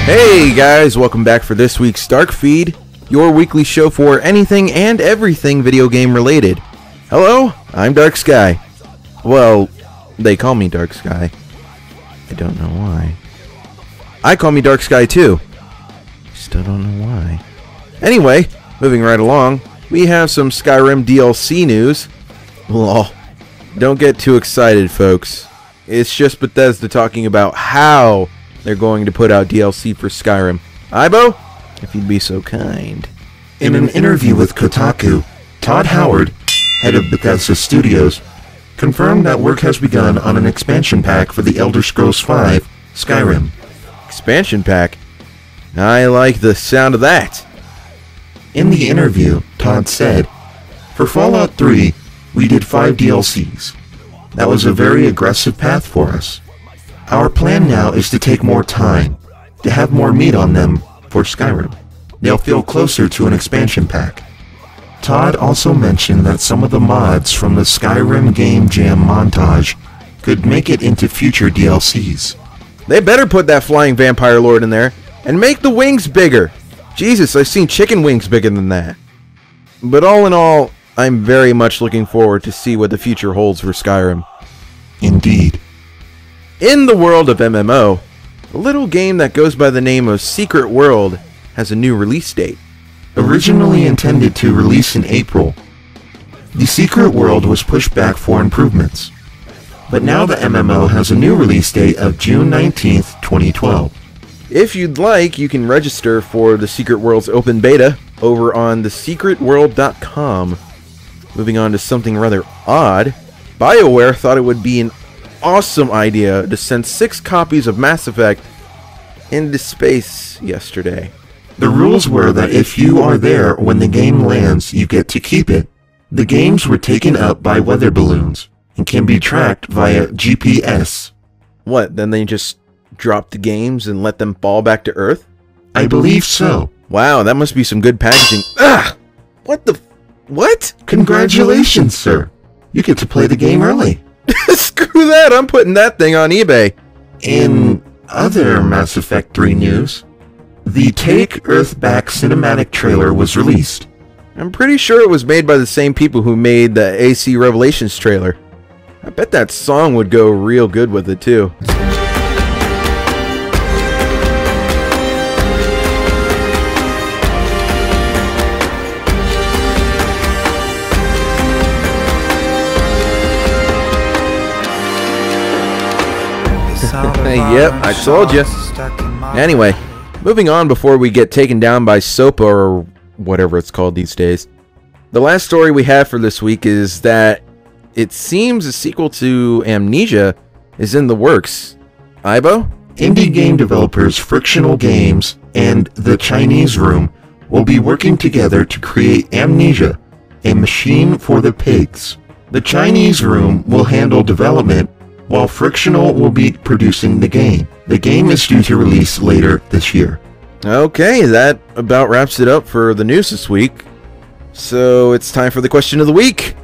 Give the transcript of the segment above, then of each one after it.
Hey guys, welcome back for this week's DarkFeed, your weekly show for anything and everything video game related. Hello, I'm Dark Sky. Well, they call me Dark Sky. I don't know why. I call me Dark Sky too. Still don't know why. Anyway, moving right along, we have some Skyrim DLC news. Lol. Don't get too excited, folks. It's just Bethesda talking about how they're going to put out DLC for Skyrim. Ibo, if you'd be so kind. In an interview with Kotaku, Todd Howard, head of Bethesda Studios, confirmed that work has begun on an expansion pack for the Elder Scrolls V Skyrim. Expansion pack? I like the sound of that. In the interview, Todd said, "For Fallout 3, we did 5 DLCs. That was a very aggressive path for us. Our plan now is to take more time, to have more meat on them for Skyrim. They'll feel closer to an expansion pack." Todd also mentioned that some of the mods from the Skyrim Game Jam montage could make it into future DLCs. They better put that flying vampire lord in there, and make the wings bigger. Jesus, I've seen chicken wings bigger than that. But all in all, I'm very much looking forward to see what the future holds for Skyrim. Indeed. In the world of MMO, a little game that goes by the name of Secret World has a new release date. Originally intended to release in April, the Secret World was pushed back for improvements. But now the MMO has a new release date of June 19th, 2012. If you'd like, you can register for the Secret World's open beta over on thesecretworld.com. Moving on to something rather odd, BioWare thought it would be an awesome idea to send 6 copies of Mass Effect into space yesterday. The rules were that if you are there when the game lands, you get to keep it. The games were taken up by weather balloons and can be tracked via GPS. What, then they just drop the games and let them fall back to Earth? I believe so. Wow, that must be some good packaging. Ugh! What? Congratulations, sir. You get to play the game early. Screw that, I'm putting that thing on eBay. In other Mass Effect 3 news, the Take Earth Back cinematic trailer was released. I'm pretty sure it was made by the same people who made the AC Revelations trailer. I bet that song would go real good with it too. Yep, I told you. Anyway, moving on before we get taken down by SOPA or whatever it's called these days. The last story we have for this week is that it seems a sequel to Amnesia is in the works. Ibo? Indie game developers Frictional Games and The Chinese Room will be working together to create Amnesia, a machine for the pigs. The Chinese Room will handle development, while Frictional will be producing the game. The game is due to release later this year. Okay, that about wraps it up for the news this week. So it's time for the question of the week.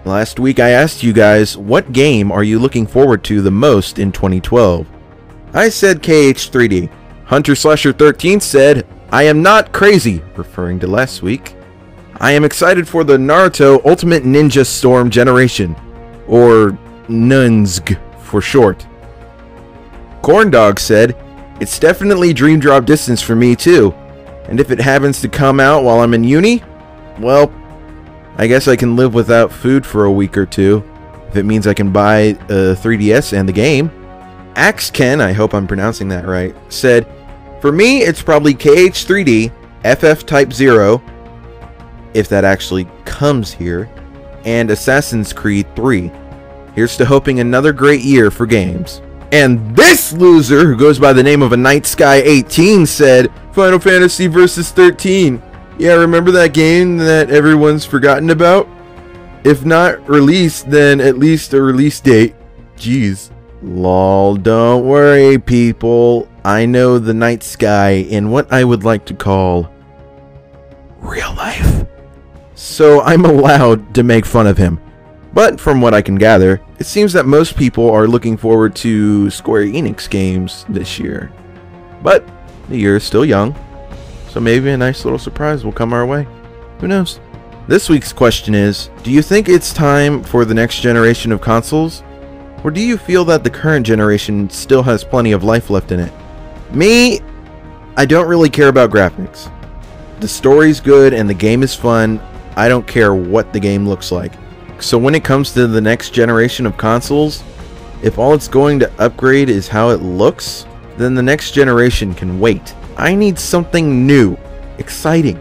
Last week I asked you guys, what game are you looking forward to the most in 2012? I said KH3D. Hunter Slasher 13 said, I am not crazy, referring to last week. I am excited for the Naruto Ultimate Ninja Storm Generation, or NUNSG for short. Corndog said, it's definitely Dream Drop Distance for me too, and if it happens to come out while I'm in uni, well, I guess I can live without food for a week or two, if it means I can buy a 3DS and the game. AxeKen, I hope I'm pronouncing that right, said, for me it's probably KH3D, FF Type 0, if that actually comes here, and Assassin's Creed 3. Here's to hoping another great year for games. And this loser, who goes by the name of a Night Sky 18, said, Final Fantasy Versus 13. Yeah, remember that game that everyone's forgotten about? If not released, then at least a release date. Jeez. Lol, don't worry, people. I know the Night Sky in what I would like to call real life. So I'm allowed to make fun of him. But from what I can gather, it seems that most people are looking forward to Square Enix games this year. But the year is still young, so maybe a nice little surprise will come our way. Who knows? This week's question is, do you think it's time for the next generation of consoles? Or do you feel that the current generation still has plenty of life left in it? Me, I don't really care about graphics. The story's good and the game is fun. I don't care what the game looks like. So when it comes to the next generation of consoles, if all it's going to upgrade is how it looks, then the next generation can wait. I need something new, exciting,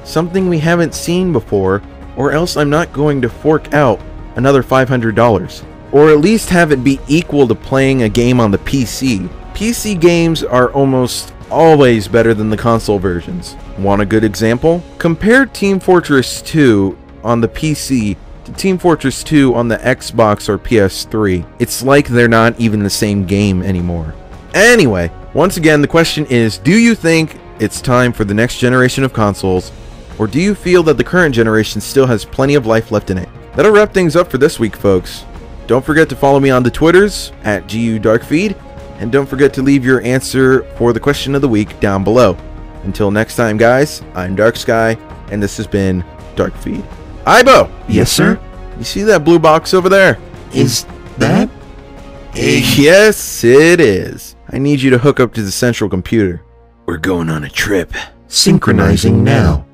something we haven't seen before, or else I'm not going to fork out another $500. Or at least have it be equal to playing a game on the PC. PC games are almost always better than the console versions. Want a good example? Compare Team Fortress 2 on the PC to Team Fortress 2 on the Xbox or PS3. It's like they're not even the same game anymore. Anyway, once again, the question is, do you think it's time for the next generation of consoles, or do you feel that the current generation still has plenty of life left in it? That'll wrap things up for this week, folks. Don't forget to follow me on the Twitters at GUDarkFeed, and don't forget to leave your answer for the question of the week down below. Until next time, guys, I'm Dark Sky, and this has been DarkFeed. Ibo! Yes, sir? You see that blue box over there? Is that a... Yes, it is. I need you to hook up to the central computer. We're going on a trip. Synchronizing now.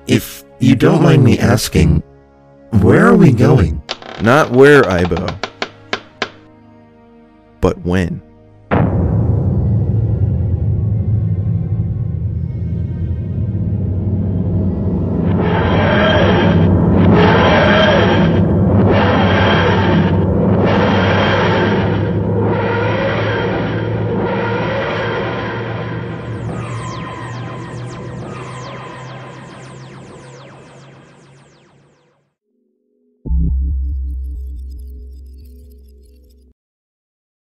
If you don't mind me asking, where are we going? Not where, Ibo, but when.